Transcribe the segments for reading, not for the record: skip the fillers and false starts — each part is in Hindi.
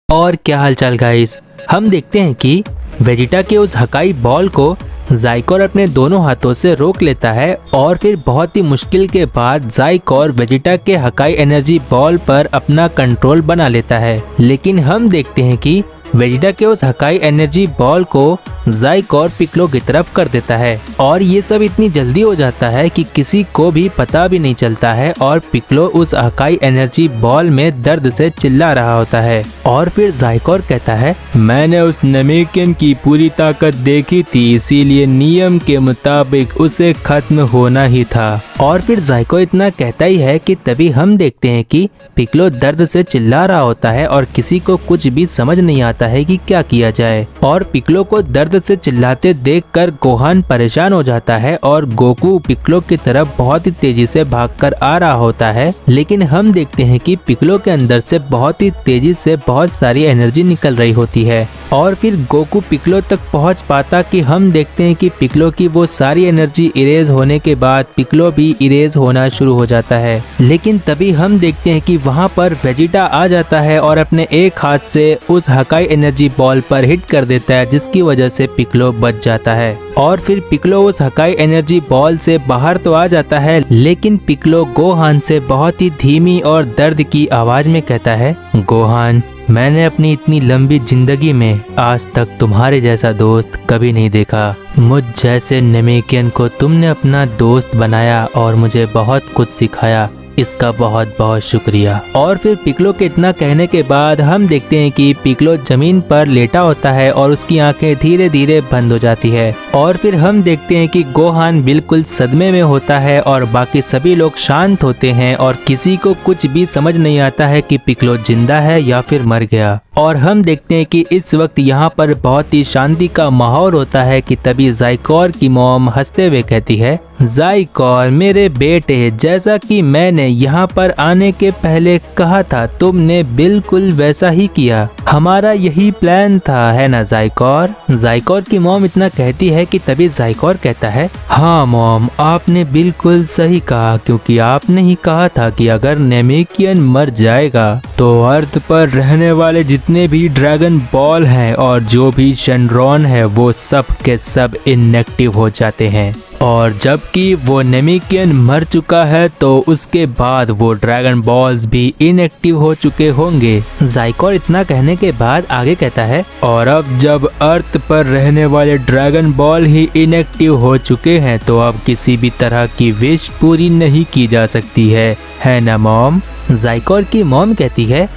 और क्या हालचाल गाइस। हम देखते हैं कि वेजिटा के उस हकाई बॉल को ज़ाइकोर अपने दोनों हाथों से रोक लेता है और फिर बहुत ही मुश्किल के बाद ज़ाइकोर वेजिटा के हकाई एनर्जी बॉल पर अपना कंट्रोल बना लेता है। लेकिन हम देखते हैं कि वेजिटा के उस हकाई एनर्जी बॉल को ज़ाइकोर पिक्लो की तरफ कर देता है और ये सब इतनी जल्दी हो जाता है कि किसी को भी पता भी नहीं चलता है और पिक्लो उस हकाई एनर्जी बॉल में दर्द से चिल्ला रहा होता है। और फिर ज़ाइकोर कहता है, मैंने उस नेमेकियन की पूरी ताकत देखी थी, इसीलिए नियम के मुताबिक उसे खत्म होना ही था। और फिर ज़ाइकोर इतना कहता ही है कि तभी हम देखते हैं कि पिक्लो दर्द से चिल्ला रहा होता है और किसी को कुछ भी समझ नहीं आता है कि क्या किया जाए। और पिक्लो को दर्द से चिल्लाते देखकर गोहान परेशान हो जाता है और गोकू पिक्लो की तरफ बहुत ही तेजी से भागकर आ रहा होता है। लेकिन हम देखते हैं कि पिक्लो के अंदर से बहुत ही तेजी से बहुत सारी एनर्जी निकल रही होती है और फिर गोकू पिक्लो तक पहुंच पाता कि हम देखते हैं कि पिक्लो की वो सारी एनर्जी इरेज होने के बाद पिक्लो भी इरेज होना शुरू हो जाता है। लेकिन तभी हम देखते हैं कि वहां पर वेजिटा आ जाता है और अपने एक हाथ से उस हकाई एनर्जी बॉल पर हिट कर देता है, जिसकी वजह से पिक्लो बच जाता है। और फिर पिक्लो उस हकाई एनर्जी बॉल से बाहर तो आ जाता है, लेकिन पिक्लो गोहान से बहुत ही धीमी और दर्द की आवाज में कहता है, गोहान, मैंने अपनी इतनी लंबी जिंदगी में आज तक तुम्हारे जैसा दोस्त कभी नहीं देखा। मुझ जैसे नेमेकियन को तुमने अपना दोस्त बनाया और मुझे बहुत कुछ सिखाया, इसका बहुत बहुत शुक्रिया। और फिर पिक्लो के इतना कहने के बाद हम देखते हैं कि पिक्लो जमीन पर लेटा होता है और उसकी आंखें धीरे धीरे बंद हो जाती है। और फिर हम देखते हैं कि गोहान बिल्कुल सदमे में होता है और बाकी सभी लोग शांत होते हैं और किसी को कुछ भी समझ नहीं आता है कि पिक्लो जिंदा है या फिर मर गया। और हम देखते हैं कि इस वक्त यहाँ पर बहुत ही शांति का माहौल होता है कि तभी ज़ाइकोर की मॉम हंसते हुए कहती है, ज़ाइकोर मेरे बेटे, जैसा कि मैंने यहाँ पर आने के पहले कहा था, तुमने बिल्कुल वैसा ही किया। हमारा यही प्लान था, है ना ज़ाइकोर? ज़ाइकोर की मॉम इतना कहती है कि तभी ज़ाइकोर कहता है, हाँ मॉम, आपने बिल्कुल सही कहा, क्योंकि आपने ही कहा था कि अगर नेमेकियन मर जाएगा तो अर्थ पर रहने वाले जितने भी ड्रैगन बॉल हैं और जो भी शेनरॉन है वो सब के सब इनएक्टिव हो जाते हैं। और जबकि वो नेमेकियन मर चुका है तो उसके बाद वो ड्रैगन बॉल्स भी इनएक्टिव हो चुके होंगे। ज़ाइकोर इतना कहने के बाद आगे कहता है, और अब जब अर्थ पर रहने वाले ड्रैगन बॉल ही इनएक्टिव हो चुके हैं तो अब किसी भी तरह की विश पूरी नहीं की जा सकती है ना मॉम? ज़ाइकोर की मॉम कहती है,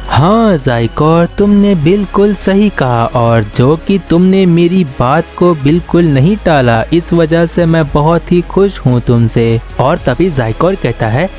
हाँ ज़ाइकोर, तुमने बिल्कुल सही कहा और जो कि तुमने मेरी बात को बिल्कुल नहीं टाला, इस वजह से मैं बहुत ही खुश हूँ तुमसे। और तभी ज़ाइकोर कहता है,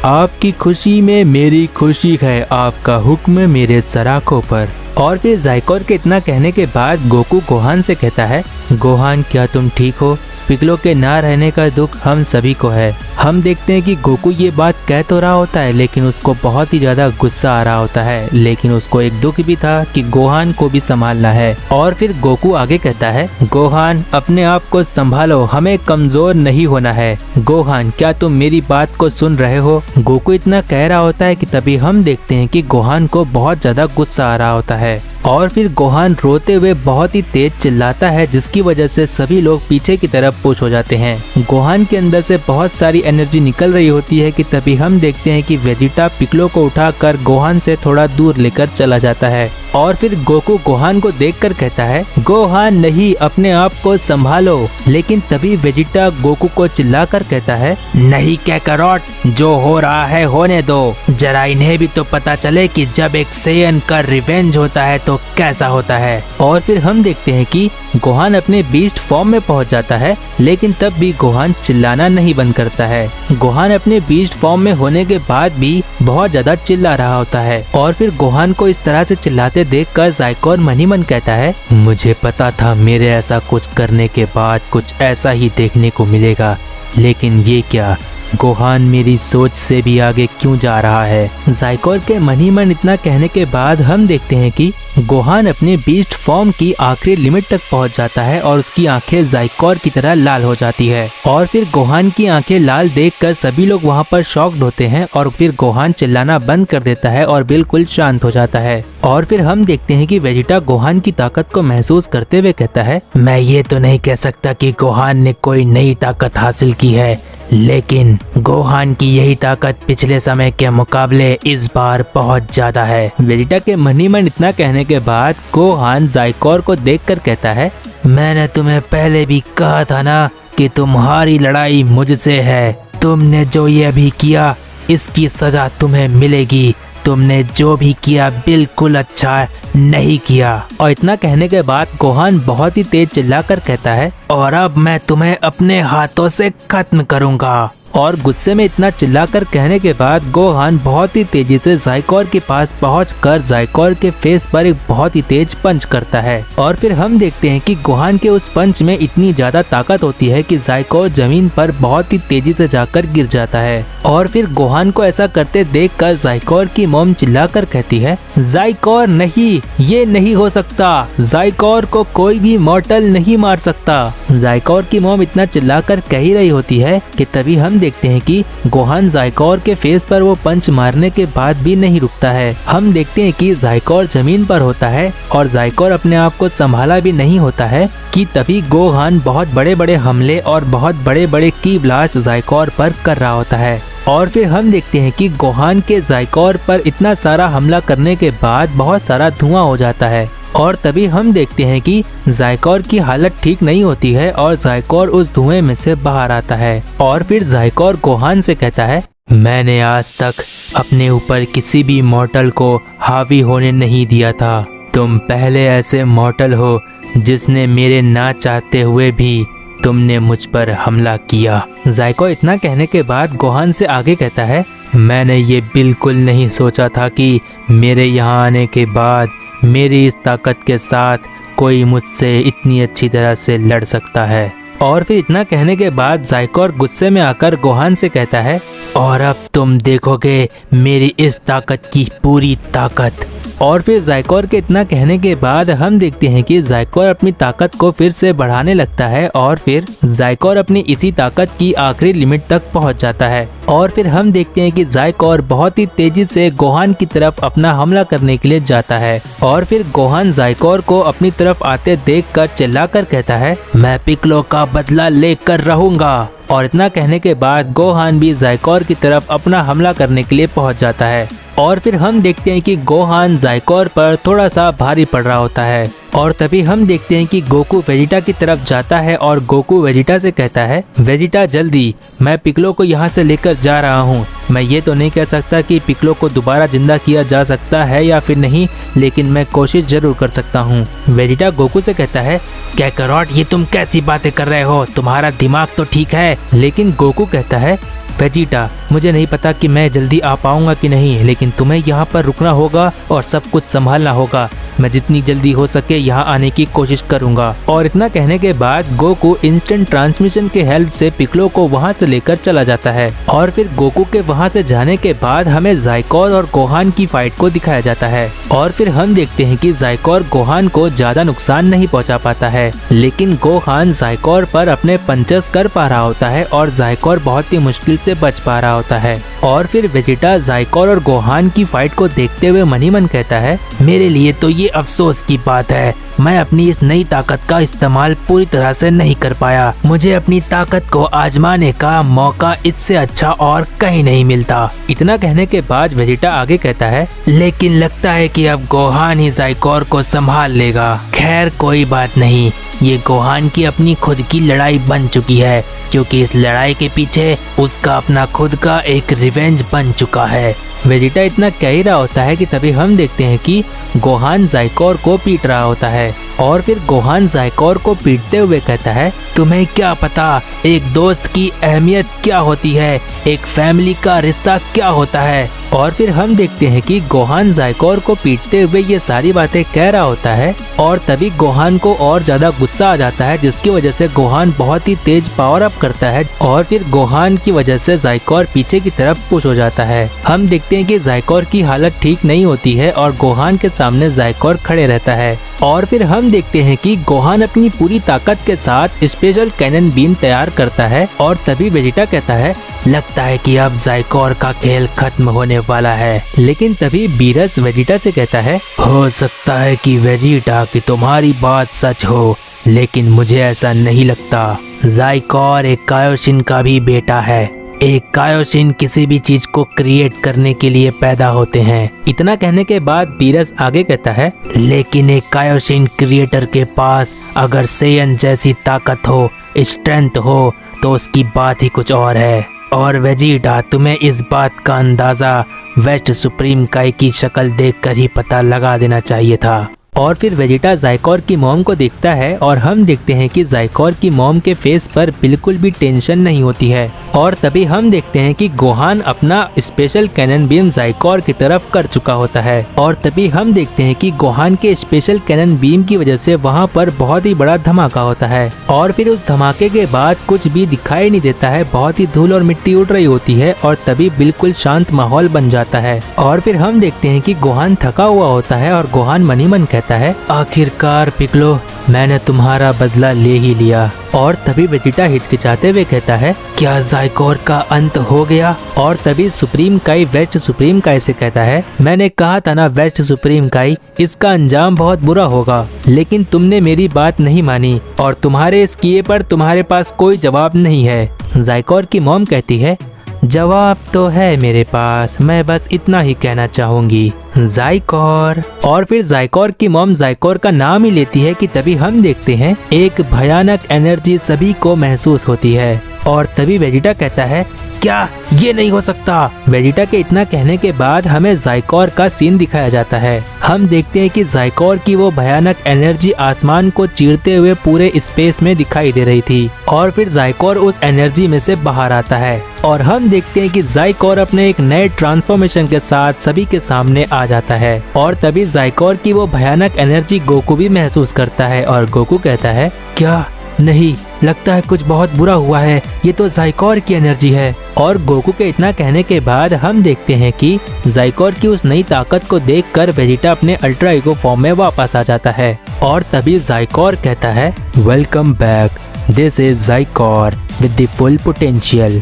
आपकी खुशी में मेरी खुशी है, आपका हुक्म मेरे सराखों पर। और फिर ज़ाइकोर के इतना कहने के बाद गोकू गोहान से कहता है, गोहान क्या तुम ठीक हो? पिक्लो के ना रहने का दुख हम सभी को है। हम देखते हैं कि गोकू ये बात कह तो रहा होता है लेकिन उसको बहुत ही ज्यादा गुस्सा आ रहा होता है, लेकिन उसको एक दुख भी था कि गोहान को भी संभालना है। और फिर गोकू आगे कहता है, गोहान अपने आप को संभालो, हमें कमजोर नहीं होना है। गोहान क्या तुम मेरी बात को सुन रहे हो? गोकू इतना कह रहा होता है कि तभी हम देखते हैं कि गोहान को बहुत ज्यादा गुस्सा आ रहा होता है और फिर गोहान रोते हुए बहुत ही तेज चिल्लाता है, जिसकी वजह से सभी लोग पीछे की तरफ पुश हो जाते हैं। गोहान के अंदर से बहुत सारी एनर्जी निकल रही होती है कि तभी हम देखते हैं कि वेजिटा पिक्लो को उठाकर गोहान से थोड़ा दूर लेकर चला जाता है। और फिर गोकू गोहान को देखकर कहता है, गोहान नहीं, अपने आप को संभालो। लेकिन तभी वेजिटा गोकू को चिल्लाकर कहता है, नहीं कैकरॉट, जो हो रहा है होने दो, जरा इन्हें भी तो पता चले कि जब एक सेयन का रिवेंज होता है तो कैसा होता है। और फिर हम देखते हैं कि गोहान अपने बीस्ट फॉर्म में पहुंच जाता है, लेकिन तब भी गोहान चिल्लाना नहीं बंद करता है। गोहान अपने बीस्ट फॉर्म में होने के बाद भी बहुत ज्यादा चिल्ला रहा होता है। और फिर गोहान को इस तरह से चिल्लाते देखकर ज़ाइकोर मन ही मन कहता है, मुझे पता था मेरे ऐसा कुछ करने के बाद कुछ ऐसा ही देखने को मिलेगा, लेकिन ये क्या, गोहान मेरी सोच से भी आगे क्यों जा रहा है। ज़ाइकोर के मन ही मन इतना कहने के बाद हम देखते हैं कि गोहान अपने बीस्ट फॉर्म की आखिरी लिमिट तक पहुंच जाता है और उसकी आंखें ज़ाइकोर की तरह लाल हो जाती है। और फिर गोहान की आंखें लाल देखकर सभी लोग वहां पर शॉक्ड होते हैं और फिर गोहान चिल्लाना बंद कर देता है और बिल्कुल शांत हो जाता है। और फिर हम देखते हैं कि वेजिटा गोहान की ताकत को महसूस करते हुए कहता है, मैं ये तो नहीं कह सकता कि गोहान ने कोई नई ताकत हासिल की है, लेकिन गोहान की यही ताकत पिछले समय के मुकाबले इस बार बहुत ज्यादा है। वेजिटा के मन ही मन इतना कहने के बाद गोहान ज़ाइकोर को देखकर कहता है, मैंने तुम्हें पहले भी कहा था ना कि तुम्हारी लड़ाई मुझसे है। तुमने जो ये अभी किया इसकी सजा तुम्हें मिलेगी। तुमने जो भी किया बिल्कुल अच्छा नहीं किया। और इतना कहने के बाद गोहान बहुत ही तेज चिल्लाकर कहता है, और अब मैं तुम्हें अपने हाथों से खत्म करूंगा। और गुस्से में इतना चिल्लाकर कहने के बाद गोहान बहुत ही तेजी से ज़ाइकोर के पास पहुंचकर ज़ाइकोर के फेस पर एक बहुत ही तेज पंच करता है। और फिर हम देखते हैं कि गोहान के उस पंच में इतनी ज्यादा ताकत होती है कि ज़ाइकोर जमीन पर बहुत ही तेजी से जाकर गिर जाता है। और फिर गोहान को ऐसा करते देखकर ज़ाइकोर की मॉम चिल्लाकर कहती है, ज़ाइकोर नहीं, ये नहीं हो सकता। ज़ाइकोर को कोई भी मॉर्टल नहीं मार सकता। ज़ाइकोर की मॉम इतना चिल्लाकर कह ही रही होती है कि तभी हम देखते हैं कि गोहान ज़ाइकोर के फेस पर वो पंच मारने के बाद भी नहीं रुकता है। हम देखते हैं कि ज़ाइकोर जमीन पर होता है और ज़ाइकोर अपने आप को संभाला भी नहीं होता है कि तभी गोहान बहुत बड़े बड़े हमले और बहुत बड़े बड़े की ब्लास्ट ज़ाइकोर पर कर रहा होता है। और फिर हम देखते हैं कि गोहान के ज़ाइकोर पर इतना सारा हमला करने के बाद बहुत सारा धुआं हो जाता है। और तभी हम देखते हैं कि ज़ाइकोर की हालत ठीक नहीं होती है और ज़ाइकोर उस धुएं में से बाहर आता है। और फिर ज़ाइकोर गोहान से कहता है, मैंने आज तक अपने ऊपर किसी भी मॉर्टल को हावी होने नहीं दिया था। तुम पहले ऐसे मॉर्टल हो जिसने मेरे ना चाहते हुए भी तुमने मुझ पर हमला किया। ज़ाइकोर इतना कहने के बाद गोहान से आगे कहता है, मैंने ये बिल्कुल नहीं सोचा था कि मेरे यहाँ आने के बाद मेरी इस ताकत के साथ कोई मुझसे इतनी अच्छी तरह से लड़ सकता है। और फिर इतना कहने के बाद ज़ाइकोर गुस्से में आकर गोहान से कहता है, और अब तुम देखोगे मेरी इस ताकत की पूरी ताकत। और फिर ज़ाइकोर के इतना कहने के बाद हम देखते हैं कि ज़ाइकोर अपनी ताकत को फिर से बढ़ाने लगता है और फिर ज़ाइकोर अपनी इसी ताकत की आखिरी लिमिट तक पहुंच जाता है। और फिर हम देखते हैं कि ज़ाइकोर बहुत ही तेजी से गोहान की तरफ अपना हमला करने के लिए जाता है। और फिर गोहान ज़ाइकोर को अपनी तरफ आते देखकर चिल्लाकर कहता है, मैं पिक्लो का बदला लेकर रहूंगा। और इतना कहने के बाद गोहान भी ज़ाइकोर की तरफ अपना हमला करने के लिए पहुंच जाता है। और फिर हम देखते हैं कि गोहान ज़ाइकोर पर थोड़ा सा भारी पड़ रहा होता है। और तभी हम देखते हैं कि गोकू वेजिटा की तरफ जाता है और गोकू वेजिटा से कहता है, वेजिटा जल्दी, मैं पिक्लो को यहाँ से लेकर जा रहा हूँ। मैं ये तो नहीं कह सकता कि पिक्लो को दोबारा जिंदा किया जा सकता है या फिर नहीं, लेकिन मैं कोशिश जरूर कर सकता हूँ। वेजिटा गोकू से कहता है, कैकरॉट ये तुम कैसी बातें कर रहे हो, तुम्हारा दिमाग तो ठीक है। लेकिन गोकू कहता है, वेजिटा मुझे नहीं पता कि मैं जल्दी आ पाऊंगा कि नहीं, लेकिन तुम्हें यहाँ पर रुकना होगा और सब कुछ संभालना होगा। मैं जितनी जल्दी हो सके यहाँ आने की कोशिश करूंगा। और इतना कहने के बाद गोकू इंस्टेंट ट्रांसमिशन के हेल्प से पिक्लो को वहाँ से लेकर चला जाता है। और फिर गोकू के वहाँ से जाने के बाद हमें ज़ाइकोर और गोहान की फाइट को दिखाया जाता है। और फिर हम देखते हैं कि ज़ाइकोर गोहान को ज्यादा नुकसान नहीं पहुँचा पाता है, लेकिन गोहान ज़ाइकोर पर अपने पंचेस कर पा रहा होता है और ज़ाइकोर बहुत ही मुश्किल से बच पा रहा होता है। और फिर वेजिटा ज़ाइकोर और गोहान की फाइट को देखते हुए मन ही मन कहता है, मेरे लिए तो ये अफसोस की बात है, मैं अपनी इस नई ताकत का इस्तेमाल पूरी तरह से नहीं कर पाया। मुझे अपनी ताकत को आजमाने का मौका इससे अच्छा और कहीं नहीं मिलता। इतना कहने के बाद वेजिटा आगे कहता है, लेकिन लगता है कि अब गोहान ही ज़ाइकोर को संभाल लेगा। खैर कोई बात नहीं, ये गोहान की अपनी खुद की लड़ाई बन चुकी है, क्योंकि इस लड़ाई के पीछे उसका अपना खुद का एक रिवेंज बन चुका है। वेजिटा इतना कह ही रहा होता है कि तभी हम देखते हैं कि गोहान ज़ाइकोर को पीट रहा होता है। और फिर गोहान ज़ाइकोर को पीटते हुए कहता है, तुम्हें क्या पता एक दोस्त की अहमियत क्या होती है, एक फैमिली का रिश्ता क्या होता है। और फिर हम देखते हैं कि गोहान जाइकोर को पीटते हुए ये सारी बातें कह रहा होता है और तभी गोहान को और ज्यादा गुस्सा आ जाता है, जिसकी वजह से गोहान बहुत ही तेज पावर अप करता है और फिर गोहान की वजह से जाइकोर पीछे की तरफ पुश हो जाता है। हम देखते हैं कि जाइकोर की हालत ठीक नहीं होती है और गोहान के सामने जाइकोर खड़े रहता है और फिर हम देखते हैं कि गोहान अपनी पूरी ताकत के साथ स्पेशल कैनन बीम तैयार करता है और तभी वेजिटा कहता है लगता है कि अब जाइकोर का खेल खत्म होने वाला है। लेकिन तभी बीरस वेजिटा से कहता है हो सकता है कि वेजिटा कि तुम्हारी बात सच हो, लेकिन मुझे ऐसा नहीं लगता। जाइकोर एक कायोशिन का भी बेटा है। एक कायोशिन किसी भी चीज को क्रिएट करने के लिए पैदा होते हैं। इतना कहने के बाद बीरस आगे कहता है लेकिन एक कायोशिन क्रिएटर के पास अगर सेयन जैसी ताकत हो, स्ट्रेंथ हो, तो उसकी बात ही कुछ और है। और वेजिटा तुम्हें इस बात का अंदाजा वेस्ट सुप्रीम काई की शक्ल देखकर ही पता लगा देना चाहिए था। और फिर वेजिटा जाइकोर की मॉम को देखता है और हम देखते हैं कि जाइकोर की मॉम के फेस पर बिल्कुल भी टेंशन नहीं होती है और तभी हम देखते हैं कि गोहान अपना स्पेशल कैनन बीम जाइकोर की तरफ कर चुका होता है और तभी हम देखते हैं कि गोहान के स्पेशल कैनन बीम की वजह से वहां पर बहुत ही बड़ा धमाका होता है और फिर उस धमाके के बाद कुछ भी दिखाई नहीं देता है, बहुत ही धूल और मिट्टी उड़ रही होती है और तभी बिल्कुल शांत माहौल बन जाता है। और फिर हम देखते हैं कि गोहान थका हुआ होता है और गोहान मनी मन कहता है आखिरकार पिगलो मैंने तुम्हारा बदला ले ही लिया। और तभी वेजिटा हिचकिचाते हुए कहता है क्या जाइकोर का अंत हो गया? और तभी सुप्रीम काई वेस्ट सुप्रीम काई से कहता है मैंने कहा था ना वेस्ट सुप्रीम काई, इसका अंजाम बहुत बुरा होगा, लेकिन तुमने मेरी बात नहीं मानी और तुम्हारे इस किए पर तुम्हारे पास कोई जवाब नहीं है। जाइकोर की मॉम कहती है जवाब तो है मेरे पास, मैं बस इतना ही कहना चाहूंगी जाइकोर। और फिर जाइकोर की मॉम जाइकोर का नाम ही लेती है कि तभी हम देखते हैं एक भयानक एनर्जी सभी को महसूस होती है और तभी वेजिटा कहता है क्या ये नहीं हो सकता। वेजिटा के इतना कहने के बाद हमें जाइकोर का सीन दिखाया जाता है। हम देखते हैं कि जाइकोर की वो भयानक एनर्जी आसमान को चीरते हुए पूरे स्पेस में दिखाई दे रही थी और फिर जाइकोर उस एनर्जी में से बाहर आता है और हम देखते हैं कि जाइकोर अपने एक नए ट्रांसफॉर्मेशन के साथ सभी के सामने आ जाता है और तभी जाइकोर की वो भयानक एनर्जी गोकू भी महसूस करता है और गोकू कहता है क्या नहीं, लगता है कुछ बहुत बुरा हुआ है, ये तो जाइकोर की एनर्जी है। और गोकू के इतना कहने के बाद हम देखते हैं कि जाइकोर की उस नई ताकत को देखकर वेजिटा अपने अल्ट्रा ईगो फॉर्म में वापस आ जाता है और तभी जाइकोर कहता है वेलकम बैक, दिस इज जाइकोर विद द फुल पोटेंशियल।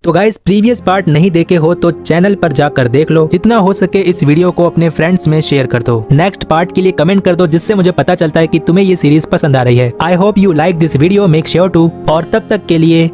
तो गाइस प्रीवियस पार्ट नहीं देखे हो तो चैनल पर जाकर देख लो, जितना हो सके इस वीडियो को अपने फ्रेंड्स में शेयर कर दो। नेक्स्ट पार्ट के लिए कमेंट कर दो जिससे मुझे पता चलता है कि तुम्हें ये सीरीज पसंद आ रही है। I hope you like this video, make sure to. और तब तक के लिए